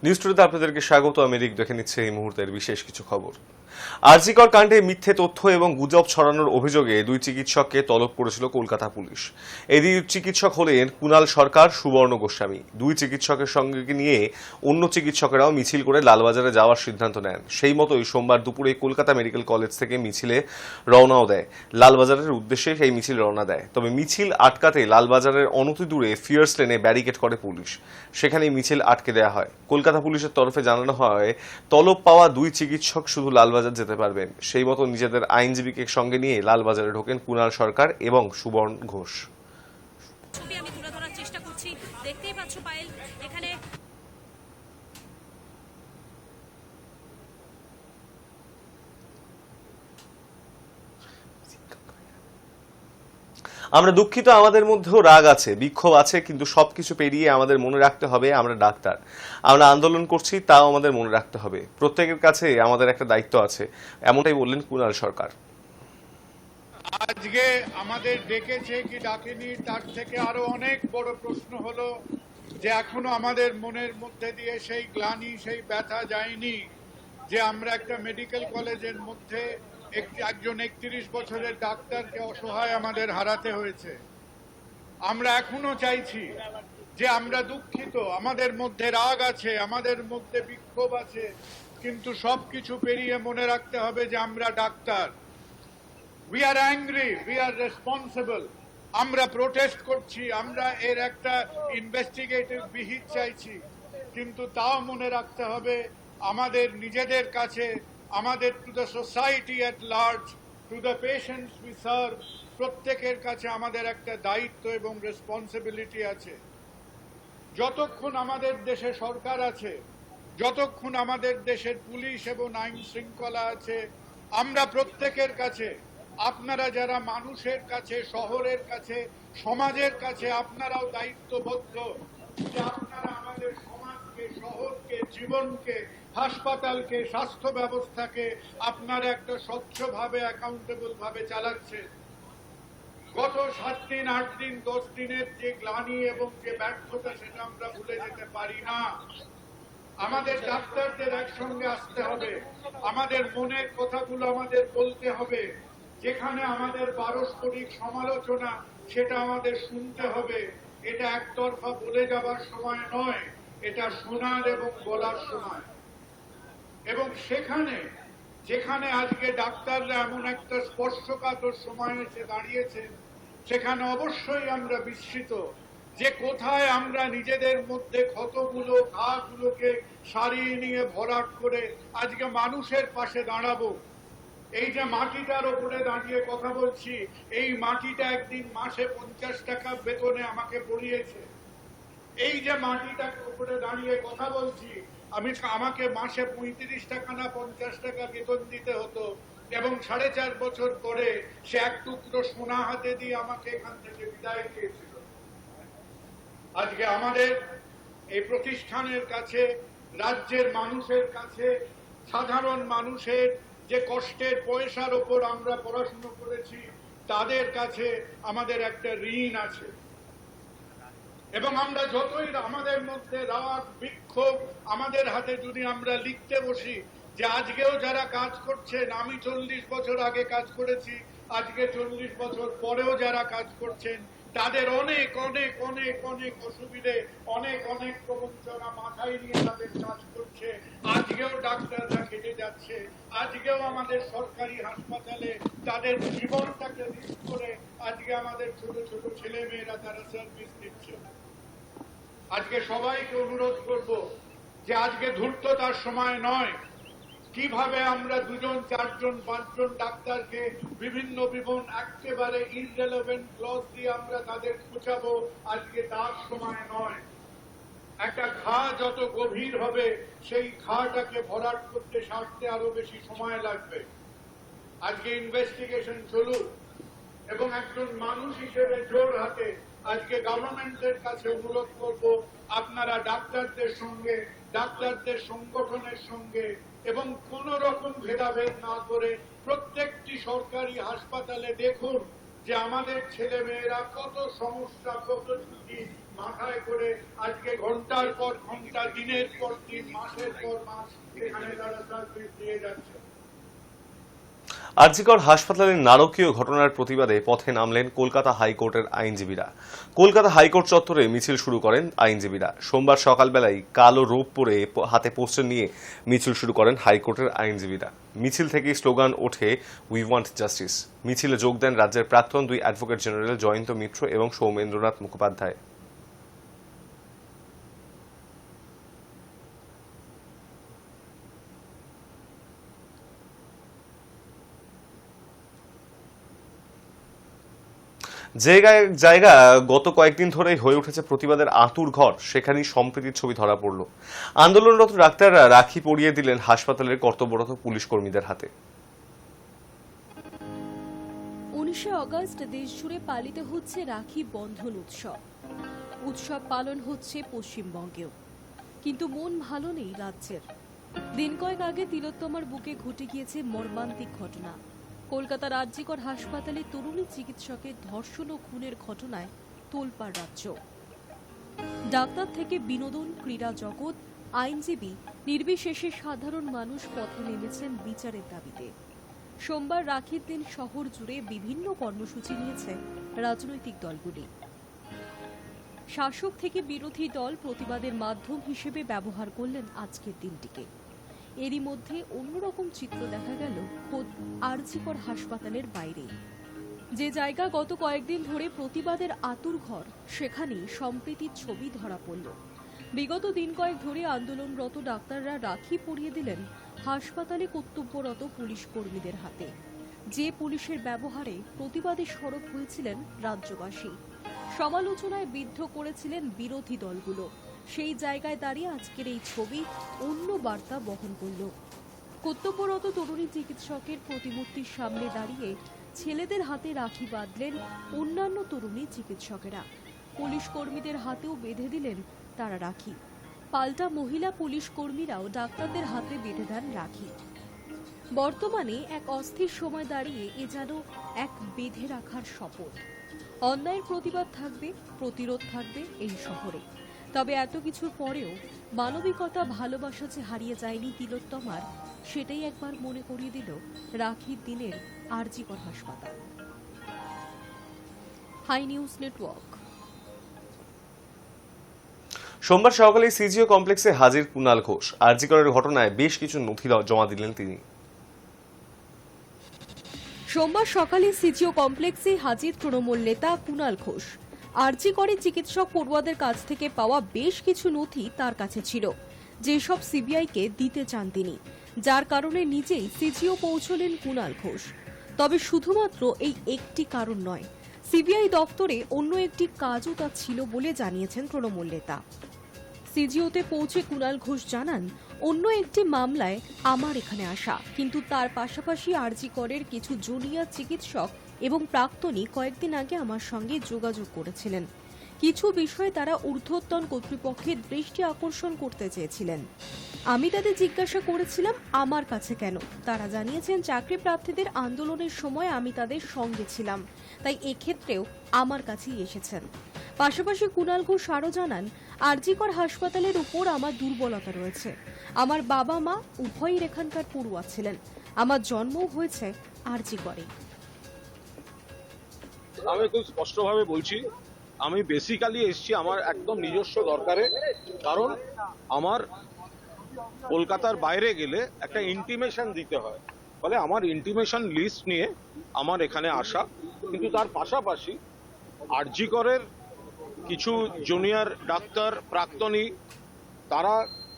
News টুডেতে আপনাদেরকে স্বাগত। আমি রিক দেখে নিচ্ছে এই মুহূর্তের বিশেষ কিছু খবর। আরজিকর কাণ্ডে মিথ্যে তথ্য এবং গুজব ছড়ানোর অভিযোগে দুই চিকিৎসককে তলব করেছিল কলকাতা পুলিশ। এই দুই চিকিৎসক হলেন কুণাল সরকার, সুবর্ণ গোস্বামী। দুই চিকিৎসকের সঙ্গে নিয়ে অন্য চিকিৎসকেরাও মিছিল করে লালবাজারে যাওয়ার সিদ্ধান্ত নেন। সেই মতোই সোমবার দুপুরে কলকাতা মেডিকেল কলেজ থেকে মিছিলে রওনাও দেয়। লালবাজারের উদ্দেশ্যে সেই মিছিল রওনা দেয়। তবে মিছিল আটকাতে লালবাজারের অনতি দূরে ফিয়ার্স লেনে ব্যারিকেড করে পুলিশ। সেখানেই মিছিল আটকে দেওয়া হয়। কলকাতা পুলিশের তরফে জানানো হয়, তলব পাওয়া দুই চিকিৎসক শুধু লালবাজার যেতে পারবেন। সেই মতো নিজেদের আইনজীবীকে সঙ্গে নিয়ে লালবাজারে ঢোকেন কুণাল সরকার এবং সুবর্ণ ঘোষ। ছবি আমি তুলে ধরার চেষ্টা করছি, দেখতেই পাচ্ছ পায়েল। এখানে আমরা দুঃখিত, আমাদের মধ্যেও রাগ আছে, বিক্ষোভ আছে, কিন্তু সবকিছু পেরিয়ে আমাদের মনে রাখতে হবে আমরা ডাক্তার। আমরা আন্দোলন করছি, তাও আমাদের মনে রাখতে হবে প্রত্যেকের কাছে আমাদের একটা দায়িত্ব আছে, এমনটাই বললেন কুণাল সরকার। আজকে আমাদের ডেকেছে কি ডাকেনি তার থেকে আরো অনেক বড় প্রশ্ন হলো যে এখনো আমাদের মনের মধ্যে দিয়ে সেই গ্লানি, সেই ব্যথা যায়নি যে আমরা একটা মেডিকেল কলেজের মধ্যে একজন 31 বছরের ডাক্তারকে অসহায় আমাদের হারাতে হয়েছে। আমরা এখনো চাইছি যে আমরা দুঃখিত, আমাদের মধ্যে রাগ আছে, আমাদের মধ্যে বিক্ষোভ আছে, কিন্তু সবকিছু পেরিয়ে মনে রাখতে হবে যে আমরা doctor. We are angry, we are responsible. আমরা প্রোটেস্ট করছি, আমরা এর একটা ইনভেস্টিগেটিভ বিহিত চাইছি, কিন্তু তাও মনে রাখতে হবে আমাদের নিজেদের কাছে, আমাদের to the society at large, to the patients we serve, প্রত্যেকের কাছে আমাদের একটা দায়িত্ব এবং রেসপন্সিবিলিটি আছে। যতক্ষণ আমাদের দেশে সরকার আছে, যতক্ষণ আমাদের দেশের পুলিশ এবং আইন শৃঙ্খলা আছে, আমরা প্রত্যেকের কাছে, আপনারা যারা মানুষের কাছে, শহরের কাছে, সমাজের কাছে আপনারাও দায়িত্ববদ্ধ যে আপনারা আমাদের সমাজকে, শহরকে, জীবনকে, হাসপাতালকে, স্বাস্থ্য ব্যবস্থাকে আপনারা একটা স্বচ্ছভাবে, অ্যাকাউন্টেবল ভাবে চালাচ্ছেন। গত 7 দিন, 8 দিন, 10 দিনের যে গ্লানি এবং যে ব্যর্থতা, সেটা আমরা ভুলে যেতে পারি না। আমাদের ডাক্তারদের একসঙ্গে আসতে হবে, আমাদের মনের কথাগুলো আমাদের বলতে হবে। যেখানে আমাদের পারস্পরিক সমালোচনা, সেটা আমাদের শুনতে হবে। এটা একতরফা বলে যাবার সময় নয়, এটা শোনার এবং বলার সময়। এবং সেখানে যেখানে আজকে ডাক্তাররা এমন একটা স্পর্শকাতর সময় এসে দাঁড়িয়েছেন, সেখানে অবশ্যই আমরা বিস্মিত যে কোথায় আমরা নিজেদের মধ্যে ক্ষতগুলো, ঘাগুলোকে সারিয়ে নিয়ে ভরাট করে আজকে মানুষের পাশে দাঁড়াবো। এই যে মাটিটার উপরে দাঁড়িয়ে কথা বলছি, এই মাটিটা একদিন মাসে 50 টাকা বেতনে আমাকে পড়িয়েছে। এই যে মাটিটার উপরে দাঁড়িয়ে কথা বলছি, আমাকে মাসে 35 টাকা না 50 টাকা বেতন দিতে হতো, এবং 4.5 বছর পরে সে এক টুকরো সোনা হাতে দিয়ে আমাকে এখান থেকে বিদায় দিয়েছিল। আজকে আমাদের এই প্রতিষ্ঠানের কাছে, রাজ্যের মানুষের কাছে, সাধারণ মানুষের যে কষ্টের পয়সার ওপর আমরা পড়াশোনা করেছি, তাদের কাছে আমাদের একটা ঋণ আছে। এবং আমরা যতই আমাদের মধ্যে রাগ, বিক্ষোভ আমাদের হাতে যদি আমরা লিখতে বসি যে আজকেও যারা কাজ করছেন, আমি 40 বছর আগে কাজ করেছি, আজকে 40 বছর পরেও যারা কাজ করছেন, তাদের অনেক অনেক অনেক অনেক অসুবিধে, অনেক অনেক প্রবঞ্চনা মাথায় নিয়ে তাদের কাজ করছে। আজকেও ডাক্তাররা খেটে যাচ্ছে, আজকেও আমাদের সরকারি হাসপাতালে তাদের জীবনটাকে রিস্ক করে আজকে আমাদের ছোট ছোট ছেলে মেয়েরা তারা সার্ভিস দিচ্ছে। আজকে সবাইকে অনুরোধ করব যে আজকে ধূর্ততার সময় নয়। কিভাবে আমরা 2 জন, 4 জন, 5 জন ডাক্তারকে বিভিন্ন একেবারে ইররেলেভেন্ট ক্লজ দিয়ে আমরা তাদের খুঁচাবো, আজকে তার সময় নয়। একটা ঘা যত গভীর হবে, সেই ঘাটাকে ভরাট করতে, সারতে আরো বেশি সময় লাগবে। আজকে ইনভেস্টিগেশন চলুক, এবং একজন মানুষ হিসেবে জোর হাতে আজকে গভর্নমেন্টের কাছে অনুরোধ করব, আপনারা ডাক্তারদের সঙ্গে, ডাক্তারদের সংগঠনের সঙ্গে এবং কোন রকম ভেদাভেদ না করে প্রত্যেকটি সরকারি হাসপাতালে দেখুন যে আমাদের ছেলে মেয়েরা কত সমস্যা, কত ঝুঁকি মাথায় করে আজকে ঘন্টার পর ঘন্টা, দিনের পর দিন, মাসের পর মাস এখানে তারা সার্ভিস দিয়ে যাচ্ছে। আরজিকর হাসপাতালের নারকীয় ঘটনার প্রতিবাদে পথে নামলেন কলকাতা হাইকোর্টের আইনজীবীরা। কলকাতা হাইকোর্ট চত্বরে মিছিল শুরু করেন আইনজীবীরা। সোমবার সকালবেলায় কালো রোপ পরে হাতে পোস্টার নিয়ে মিছিল শুরু করেন হাইকোর্টের আইনজীবীরা। মিছিল থেকেই স্লোগান ওঠে উই ওয়ান্ট জাস্টিস। মিছিলে যোগ দেন রাজ্যের প্রাক্তন দুই অ্যাডভোকেট জেনারেল জয়ন্ত মিত্র এবং সৌমেন্দ্রনাথ মুখোপাধ্যায়। জায়গা গত কয়েকদিন ধরেই হয়ে উঠেছে প্রতিবাদের আঁতুর ঘর, সেখানেই সম্প্রীতির ছবি ধরা পড়ল। আন্দোলনরত ডাক্তাররা রাখি পরিয়ে দিলেন হাসপাতালের কর্তব্যরত পুলিশ কর্মীদের হাতে। 19 আগস্ট দেশজুড়ে পালিত হচ্ছে রাখি বন্ধন উৎসব। উৎসব পালন হচ্ছে পশ্চিমবঙ্গেও, কিন্তু মন ভালো নেই রাজ্যের। দিন কয়েক আগে তিলোত্তমার বুকে ঘটে গিয়েছে মর্মান্তিক ঘটনা। কলকাতার আরজিকর হাসপাতালে তরুণী চিকিৎসকের ধর্ষণ ও খুনের ঘটনায় তোলপাড় রাজ্য। ডাক্তার থেকে বিনোদন, ক্রীড়া জগৎ, আইনজীবী নির্বিশেষে সাধারণ মানুষ পথে নেমেছেন বিচারের দাবিতে। সোমবার রাখির দিন শহর জুড়ে বিভিন্ন কর্মসূচি নিয়েছে রাজনৈতিক দলগুলি। শাসক থেকে বিরোধী দল প্রতিবাদের মাধ্যম হিসেবে ব্যবহার করলেন আজকের দিনটিকে। এরই মধ্যে অন্যরকম চিত্র দেখা গেল খোদ আরজিকর হাসপাতালের বাইরে। যে জায়গা গত কয়েকদিন ধরে প্রতিবাদের আঁতুড়ঘর, সেখানেই সম্প্রীতির ছবি ধরা পড়ল। বিগত দিন কয়েক ধরে আন্দোলনরত ডাক্তাররা রাখি পরিয়ে দিলেন হাসপাতালে কর্তব্যরত পুলিশ কর্মীদের হাতে। যে পুলিশের ব্যবহারে প্রতিবাদে সরব হয়েছিলেন রাজ্যবাসী, সমালোচনায় বিদ্ধ করেছিলেন বিরোধী দলগুলো। সেই জায়গায় দাঁড়িয়ে আজকের এই ছবি অন্য বার্তা বহন করল। কর্তব্যরত তরুণী চিকিৎসকের প্রতিমূর্তির সামনে দাঁড়িয়ে ছেলেদের হাতে রাখি বাঁধলেন অন্যান্য তরুণী চিকিৎসকেরা। পুলিশ কর্মীদের হাতেও বেঁধে দিলেন তারা রাখি। পাল্টা মহিলা পুলিশ কর্মীরাও ডাক্তারদের হাতে বেঁধে দেন রাখি। বর্তমানে এক অস্থির সময় দাঁড়িয়ে এ যেন এক বেঁধে রাখার শপথ। অন্যায়ের প্রতিবাদ থাকবে, প্রতিরোধ থাকবে এই শহরে। তবে এত কিছুর পরেও মানবিকতা, ভালোবাসা যে হারিয়ে যায়নি তিলোত্তমার, সেটাই একবার মনে করিয়ে দিল রাখির দিনের আরজিকর হাসপাতাল। Hi news network. সোমবার সকালে সিজিও কমপ্লেক্সে হাজির কুণাল ঘোষ। আরজিকরের ঘটনায় বেশ কিছু নথি জমা দিলেন তিনি। সোমবার সকালে সিজিও কমপ্লেক্সে হাজির তৃণমূল নেতা কুণাল ঘোষ। আরজিকরে চিকিৎসক পড়ুয়াদের কাছ থেকে পাওয়া বেশ কিছু নথি তার কাছে ছিল, যেসব সিবিআইকে দিতে চান তিনি, যার কারণে নিজেই সিজিও পৌঁছলেন কুণাল ঘোষ। তবে শুধুমাত্র এই একটি কারণ নয়, সিবিআই দপ্তরে অন্য একটি কাজও তার ছিল বলে জানিয়েছেন তৃণমূল নেতা। সিজিওতে পৌঁছে কুণাল ঘোষ জানান, অন্য একটি মামলায় আমার এখানে আসা, কিন্তু তার পাশাপাশি আরজিকরের কিছু জুনিয়র চিকিৎসক এবং প্রাক্তনী কয়েকদিন আগে আমার সঙ্গে যোগাযোগ করেছিলেন। কিছু বিষয়ে তারা ঊর্ধ্বতন কর্তৃপক্ষের দৃষ্টি আকর্ষণ করতে চেয়েছিলেন। আমি তাদের জিজ্ঞাসা করেছিলাম আমার কাছে কেন। তারা জানিয়েছেন, চাকরি প্রার্থীদের আন্দোলনের সময় আমি তাদের সঙ্গে ছিলাম, তাই এক্ষেত্রেও আমার কাছেই এসেছেন। পাশাপাশি কুণাল ঘোষ আরও জানান, আরজিকর হাসপাতালের উপর আমার দুর্বলতা রয়েছে। আমার বাবা মা উভয়ই এখানকার পড়ুয়া ছিলেন। আমার জন্মও হয়েছে আরজিকরে। আমি খুব স্পষ্টভাবে বলছি, আমি বেসিক্যালি এসেছি আমার একদম নিজস্ব দরকারে। কারণ আমার কলকাতার বাইরে গেলে একটা ইন্টিমেশন দিতে হয়, ফলে আমার ইন্টিমেশন লিস্ট নিয়ে আমার এখানে আসা। কিন্তু তার পাশাপাশি আরজিকরের কিছু জুনিয়র ডাক্তার, প্রাক্তনী, তারা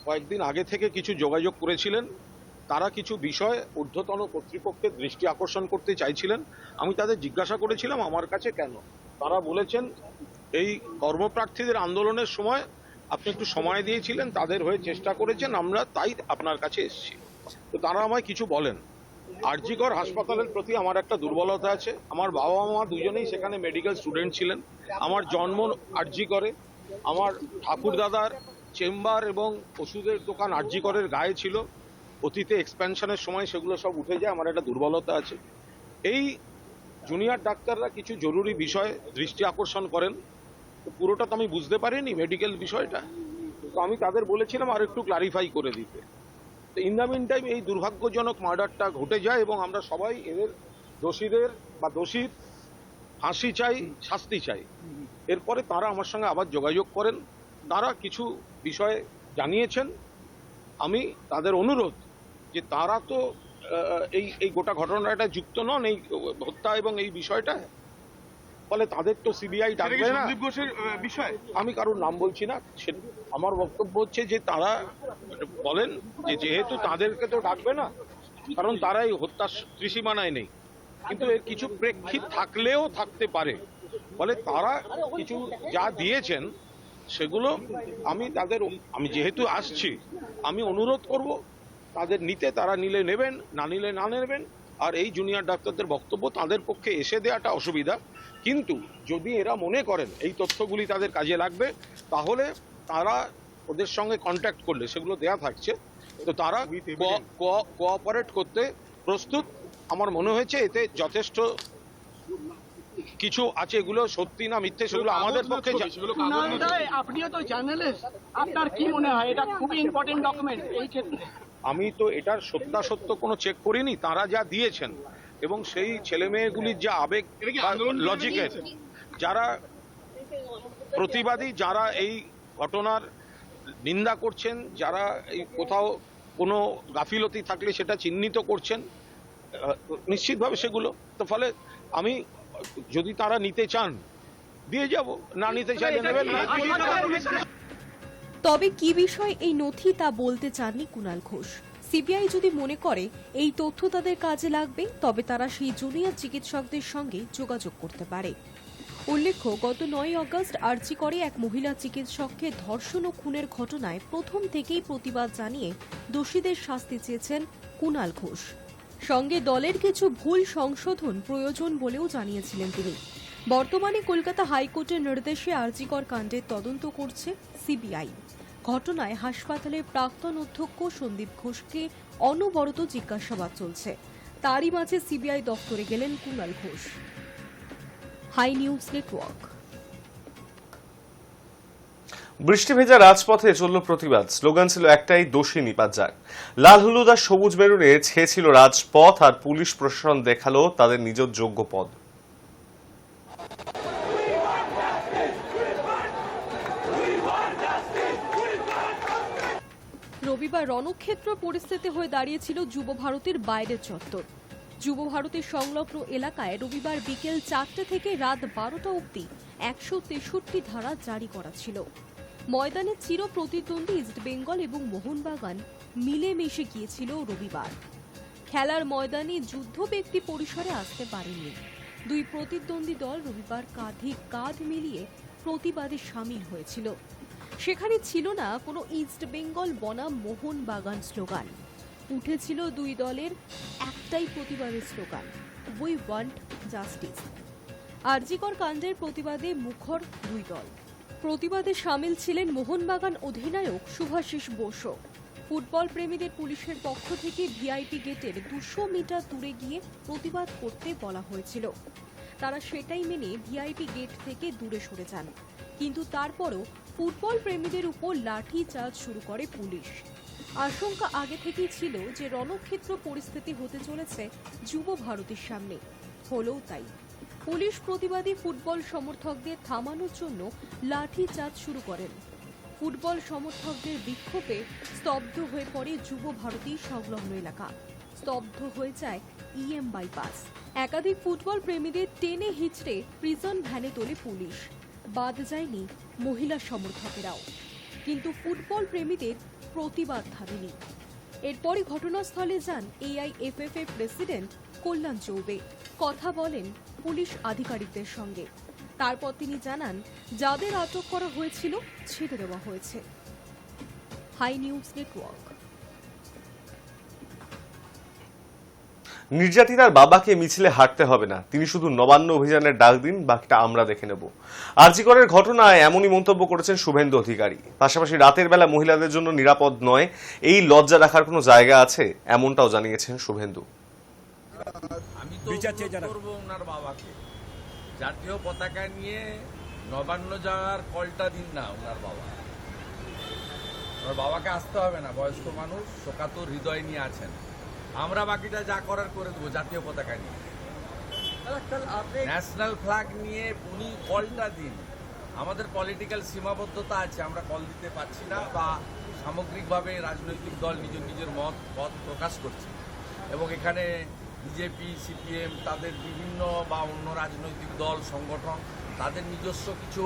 কয়েকদিন আগে থেকে কিছু যোগাযোগ করেছিলেন। তারা কিছু বিষয় ঊর্ধ্বতন কর্তৃপক্ষের দৃষ্টি আকর্ষণ করতে চাইছিলেন। আমি তাদের জিজ্ঞাসা করেছিলাম আমার কাছে কেন। তারা বলেছেন, এই কর্মপ্রার্থীদের আন্দোলনের সময় আপনি একটু সময় দিয়েছিলেন, তাদের হয়ে চেষ্টা করেছেন, আমরা তাই আপনার কাছে এসেছি। তো তারা আমায় কিছু বলেন। আরজিকর হাসপাতালের প্রতি আমার একটা দুর্বলতা আছে। আমার বাবা মা দুজনেই সেখানে মেডিকেল স্টুডেন্ট ছিলেন। আমার জন্ম আরজিকরে। আমার ঠাকুরদাদার চেম্বার এবং ওষুধের দোকান আরজিকরের গায়ে ছিল। অতীতে এক্সপ্যানশনের সময় সেগুলো সব উঠে যায়। আমার একটা দুর্বলতা আছে। এই জুনিয়র ডাক্তাররা কিছু জরুরি বিষয় দৃষ্টি আকর্ষণ করেন। তো পুরোটা তো আমি বুঝতে পারিনি মেডিকেল বিষয়টা, তো আমি তাদের বলেছিলাম আর একটু ক্লারিফাই করে দিতে। তো ইন দ্য মিন টাইম এই দুর্ভাগ্যজনক মার্ডারটা ঘটে যায় এবং আমরা সবাই এদের দোষীদের বা দোষীর ফাঁসি চাই, শাস্তি চাই। এরপরে তারা আমার সঙ্গে আবার যোগাযোগ করেন, তারা কিছু বিষয়ে জানিয়েছেন। আমি তাদের অনুরোধ যে তারা তো এই গোটা ঘটনাটা যুক্ত নন, এই হত্যা এবং এই বিষয়টা, ফলে তাদের তো সিবিআই ডাকবে না। সন্দীপ ঘোষের বিষয় আমি কারোর নাম বলছি না, আমার বক্তব্য হচ্ছে যে তারা বলেন যে যেহেতু তাদেরকে তো ডাকবে না, কারণ তারা এই হত্যার ত্রিসীমানায় নেই, কিন্তু এর কিছু প্রেক্ষিত থাকলেও থাকতে পারে, ফলে তারা কিছু যা দিয়েছেন সেগুলো আমি যেহেতু আসছি, আমি অনুরোধ করব তাদের নিতে, তারা নিলে নেবেন, না নিলে না নেবেন। আর এই জুনিয়র ডাক্তারদের বক্তব্য তাদের পক্ষে এসে দেওয়াটা অসুবিধা, কিন্তু যদি এরা মনে করেন এই তথ্যগুলি তাদের কাজে লাগবে, তাহলে তারা ওদের সঙ্গে কন্ট্যাক্ট করলে সেগুলো দেয়া থাকছে, তো তারা কোঅপারেট করতে প্রস্তুত। আমার মনে হয়েছে এতে যথেষ্ট কিছু আছে, এগুলো সত্যি না মিথ্যে সেগুলো আমাদের পক্ষে আপনিও তো জার্নালিস্ট, আপনার কি মনে হয় এটা খুবই ইম্পর্টেন্ট ডকুমেন্ট এই ক্ষেত্রে? আমি তো এটার সত্যাসত্য কোনো চেক করিনি, তারা যা দিয়েছেন এবং সেই ছেলে মেয়েগুলির যা আবেগ লজিকের, যারা প্রতিবাদী, যারা এই ঘটনার নিন্দা করছেন, যারা এই কোথাও কোনো গাফিলতি থাকলে সেটা চিহ্নিত করছেন, নিশ্চিতভাবে সেগুলো তো, ফলে আমি যদি তারা নিতে চান দিয়ে যাব, না নিতে চাইলে নেবেন না। তবে কি বিষয় এই নথি তা বলতে চাননি কুণাল ঘোষ। সিবিআই যদি মনে করে এই তথ্য তাদের কাজে লাগবে, তবে তারা সেই জুনিয়র চিকিৎসকদের সঙ্গে যোগাযোগ করতে পারে। উল্লেখ্য, গত 9 আগস্ট আরজি করে এক মহিলা চিকিৎসককে ধর্ষণ ও খুনের ঘটনায় প্রথম থেকেই প্রতিবাদ জানিয়ে দোষীদের শাস্তি চেয়েছেন কুণাল ঘোষ। সঙ্গে দলের কিছু ভুল সংশোধন প্রয়োজন বলেও জানিয়েছিলেন তিনি। বর্তমানে কলকাতা হাইকোর্টের নির্দেশে আরজিকর কাণ্ডের তদন্ত করছে সিবিআই। ঘটনায় হাসপাতালের প্রাক্তন অধ্যক্ষ সন্দীপ ঘোষকে অনবরত জিজ্ঞাসাবাদ চলছে। তারই মাঝে সিবিআই দপ্তরে গেলেন Kunal Ghosh. Hi news network. বৃষ্টি ভেজা রাজপথে চলল প্রতিবাদ। স্লোগান ছিল একটাই, দোষী নিপাত যাক। লাল হলুদ আর সবুজ মেরুনে ছেয়েছিল রাজপথ, আর পুলিশ প্রশাসন দেখালো তাদের নিজ যোগ্য পদ। রবিবার রণক্ষেত্র পরিস্থিতি হয়ে দাঁড়িয়েছিল যুব ভারতীর বাইরের চত্বর। যুব ভারতীর সংলগ্ন এলাকায় রবিবার বিকেল 4টে থেকে রাত 12টা অবধি 163 ধারা জারি করা ছিল। ময়দানে চির প্রতিদ্বন্দ্বী ইস্টবেঙ্গল এবং মোহনবাগান মিলেমিশে গিয়েছিল রবিবার। খেলার ময়দানে যুদ্ধ ব্যক্তি পরিসরে আসতে পারেনি। দুই প্রতিদ্বন্দ্বী দল রবিবার কাঁধে কাঁধ মিলিয়ে প্রতিবাদে সামিল হয়েছিল। সেখানে ছিল না কোনো ইস্টবেঙ্গল বনাম মোহনবাগান স্লোগান। উঠেছিল দুই দলের একটাই প্রতিবাদের slogan, we want justice. RG Kar কাণ্ডের প্রতিবাদে মুখর দুই দল। প্রতিবাদে সামিল ছিলেন মোহনবাগান অধিনায়ক শুভাশিস বসু। ফুটবল প্রেমীদের পুলিশের পক্ষ থেকে ভিআইপি গেটের 200 মিটার দূরে গিয়ে প্রতিবাদ করতে বলা হয়েছিল। তারা সেটাই মেনে ভিআইপি গেট থেকে দূরে সরে যান, কিন্তু তারপরও ফুটবল প্রেমীদের উপর লাঠি চার্জ শুরু করে পুলিশ। আশঙ্কা আগে থেকেই ছিল যে রণক্ষেত্র পরিস্থিতি হতে চলেছে যুব ভারতীর সামনে, হলেও তাই। পুলিশ প্রতিবাদী ফুটবল সমর্থকদের থামানোর জন্য লাঠি চার্জ শুরু করেন। ফুটবল সমর্থকদের বিক্ষোভে স্তব্ধ হয়ে পড়ে যুব ভারতী সংলগ্ন এলাকা। স্তব্ধ হয়ে যায় ইএম বাইপাস। একাধিক ফুটবল প্রেমীদের টেনে হিচড়ে প্রিজন ভ্যানে তোলে পুলিশ। বাদ যায়নি মহিলা সমর্থকেরাও, কিন্তু ফুটবল প্রেমীদের প্রতিবাদ থামেনি। এরপরই ঘটনাস্থলে যান এআইএফএফ এর প্রেসিডেন্ট কল্যাণ চৌবে। কথা বলেন পুলিশ আধিকারিকদের সঙ্গে। তারপর তিনি জানান, যাদের আটক করা হয়েছিল ছেড়ে দেওয়া হয়েছে। Hi news network. নির্যাতিতার বাবাকে মিছিলে হাঁটতে হবে না, তিনি শুধু নবান্ন অভিযানের ডাক দিন, বাকিটা আমরা দেখে নেব। আরজিকরের ঘটনায় এমনই মন্তব্য করেছেন শুভেন্দু অধিকারী। পাশাপাশি রাতের বেলা মহিলাদের জন্য নিরাপদ নয়, এই লজ্জা রাখার কোনো জায়গা আছে, এমনটাও জানিয়েছেন শুভেন্দু। আমি তো করবো ওনার বাবাকে জাতীয় পতাকা নিয়ে নবান্ন যাওয়ার কলটা দিন না ওনার বাবা। ওনার বাবাকে আসতে হবে না, বয়স্ক মানুষ, শোকাতুর হৃদয় নিয়ে আছেন। আমরা বাকিটা যা করার করে দেবো জাতীয় পতাকা নিয়ে, ন্যাশনাল ফ্ল্যাগ নিয়ে উনি কলটা দিন। আমাদের পলিটিক্যাল সীমাবদ্ধতা আছে, আমরা কল দিতে পারছি না, বা সামগ্রিকভাবে রাজনৈতিক দল নিজের মত প্রকাশ করছে, এবং এখানে বিজেপি, সিপিএম, তাদের বিভিন্ন বা অন্য রাজনৈতিক দল সংগঠন, তাদের নিজস্ব কিছু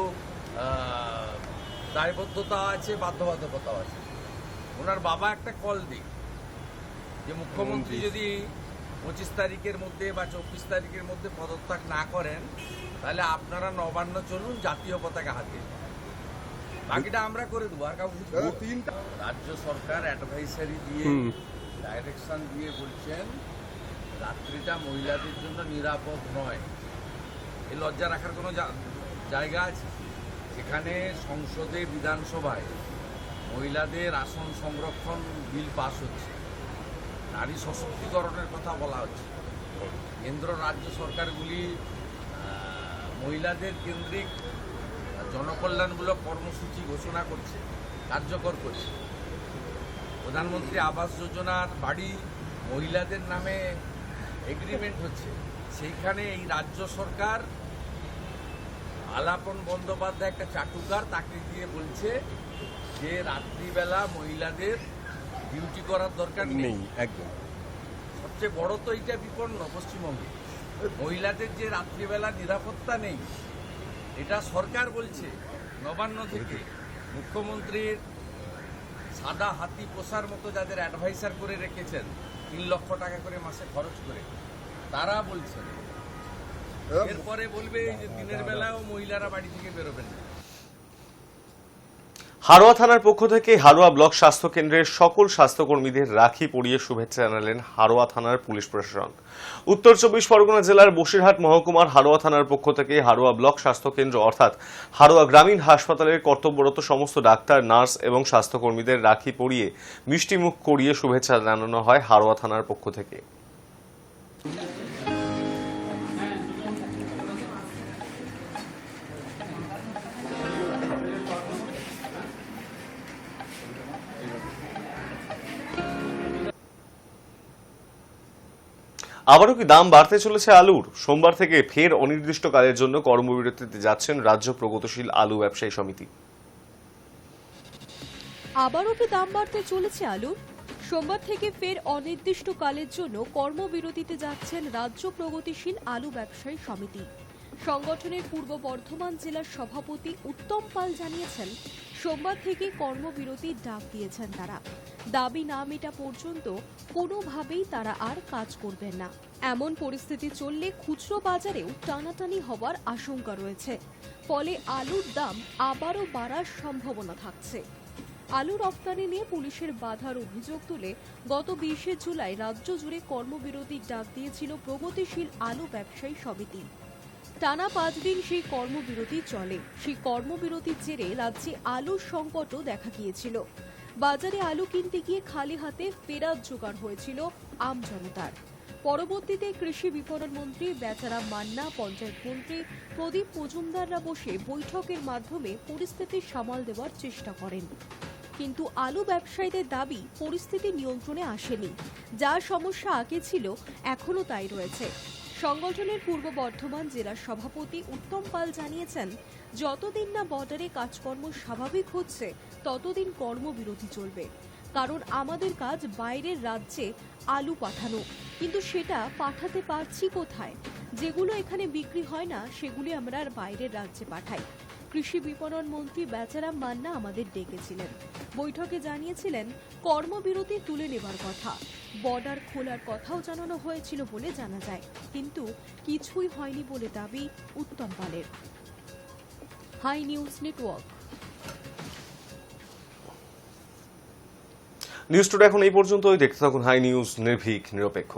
দায়বদ্ধতা আছে, বাধ্যবাধকতাও আছে। ওনার বাবা একটা কল দিক যে মুখ্যমন্ত্রী যদি 25 তারিখের মধ্যে বা 24 তারিখের মধ্যে পদত্যাগ না করেন, তাহলে আপনারা নবান্ন চলুন জাতীয় পতাকা হাতে, বাকিটা আমরা করে দেবো। আর কাউকে রাজ্য সরকার অ্যাডভাইসারি দিয়ে ডাইরেকশন দিয়ে বলছেন রাত্রিটা মহিলাদের জন্য নিরাপদ নয়। এই লজ্জা রাখার কোনো জায়গা আছে? সেখানে সংসদে, বিধানসভায় মহিলাদের আসন সংরক্ষণ বিল পাস হচ্ছে, নারী সশক্তিকরণের কথা বলা হচ্ছে। কেন্দ্র রাজ্য সরকারগুলি মহিলাদের কেন্দ্রিক জনকল্যাণমূলক কর্মসূচি ঘোষণা করছে, কার্যকর করছে। প্রধানমন্ত্রী আবাস যোজনার বাড়ি মহিলাদের নামে এগ্রিমেন্ট হচ্ছে, সেইখানে এই রাজ্য সরকার আলাপন বন্দ্যোপাধ্যায় একটা চাটুকার, তাকে দিয়ে বলছে যে রাত্রিবেলা মহিলাদের ডিউটি করার দরকার নেই। একদম সবচেয়ে বড় তো এইটা বিপন্ন পশ্চিমবঙ্গে, মহিলাদের যে রাত্রিবেলা নিরাপত্তা নেই, এটা সরকার বলছে। নবান্ন থেকে মুখ্যমন্ত্রীর সাদা হাতি পোষার মতো যাদের অ্যাডভাইসার করে রেখেছেন 3 লক্ষ টাকা করে মাসে খরচ করে, তারা বলছেন। এরপরে বলবে যে দিনের বেলাও মহিলারা বাড়ি থেকে বেরোবেন না। হারোয়া থানার পক্ষ থেকে হারোয়া ব্লক স্বাস্থ্য কেন্দ্রের সকল স্বাস্থ্যকর্মীদের রাখি পরিয়ে শুভেচ্ছা জানালেন হারোয়া থানার পুলিশ প্রশাসন। উত্তর 24 পরগনা জেলার বসিরহাট মহকুমার হারোয়া থানার পক্ষ থেকে হারোয়া ব্লক স্বাস্থ্য কেন্দ্র অর্থাৎ হারোয়া গ্রামীণ হাসপাতালের কর্তব্যরত সমস্ত ডাক্তার, নার্স এবং স্বাস্থ্যকর্মীদের রাখি পরিয়ে মিষ্টিমুখ করিয়ে শুভেচ্ছা জানানো হয় হারোয়া থানার পক্ষ থেকে। আবারও কি দাম বাড়তে চলেছে আলুর? সোমবার থেকে ফের অনির্দিষ্টকালের জন্য কর্মবিরতিতে যাচ্ছেন রাজ্য প্রগতিশীল আলু ব্যবসায়ী সমিতি। আবারও কি দাম বাড়তে চলেছে আলুর? সোমবার থেকে ফের অনির্দিষ্টকালের জন্য কর্মবিরতিতে যাচ্ছেন রাজ্য প্রগতিশীল আলু ব্যবসায়ী সমিতি। সংগঠনের পূর্ব বর্ধমান জেলার সভাপতি উত্তম পাল জানিয়েছেন, সোমবার থেকে কর্মবিরতির ডাক দিয়েছেন তারা। দাবি না মেটা পর্যন্ত কোনোভাবেই তারা আর কাজ করবেন না। এমন পরিস্থিতি চললে খুচরো বাজারেও টানাটানি হওয়ার আশঙ্কা রয়েছে, ফলে আলুর দাম আবারও বাড়ার সম্ভাবনা থাকছে। আলু রপ্তানি নিয়ে পুলিশের বাধার অভিযোগ তুলে গত 20 জুলাই রাজ্য জুড়ে কর্মবিরতির ডাক দিয়েছিল প্রগতিশীল আলু ব্যবসায়ী সমিতি। টানা 5 দিন সেই কর্মবিরতি চলে। সেই কর্মবিরতির জেরে রাজ্যে আলুর সংকটও দেখা গিয়েছিল। বাজারে আলু কিনতে গিয়ে খালি হাতে ফেরার জোগাড় হয়েছিল আমজনতার। পরবর্তীতে কৃষি বিপণন মন্ত্রী বেচারাম মান্না, পঞ্চায়েত মন্ত্রী প্রদীপ মজুমদাররা বসে বৈঠকের মাধ্যমে পরিস্থিতি সামাল দেওয়ার চেষ্টা করেন। কিন্তু আলু ব্যবসায়ীদের দাবি পরিস্থিতি নিয়ন্ত্রণে আসেনি। যা সমস্যা আগে ছিল এখনো তাই রয়েছে। সংগঠনের পূর্ব বর্ধমান জেলার সভাপতি উত্তম পাল জানিয়েছেন, যতদিন না বর্ডারে কাজকর্ম স্বাভাবিক হচ্ছে ততদিন কর্মবিরতি চলবে। কারণ আমাদের কাজ বাইরের রাজ্যে আলু পাঠানো, কিন্তু সেটা পাঠাতে পারছি কোথায়? যেগুলো এখানে বিক্রি হয় না সেগুলি আমরা বাইরের রাজ্যে পাঠাই। কৃষি বিপণন মন্ত্রী বেচারাম মান্না আমাদের ডেকেছিলেন, বৈঠকে জানিয়েছিলেন কর্মবিরতি তুলে নেবার কথা, বর্ডার খোলার কথাও জানানো হয়েছিল বলে জানা যায়, কিন্তু কিছুই হয়নি বলে দাবি উত্তম পালের। Hi news network. News today এখন এই পর্যন্তই। দেখতে থাকুন হাই নিউজ, নির্ভীক, নিরপেক্ষ।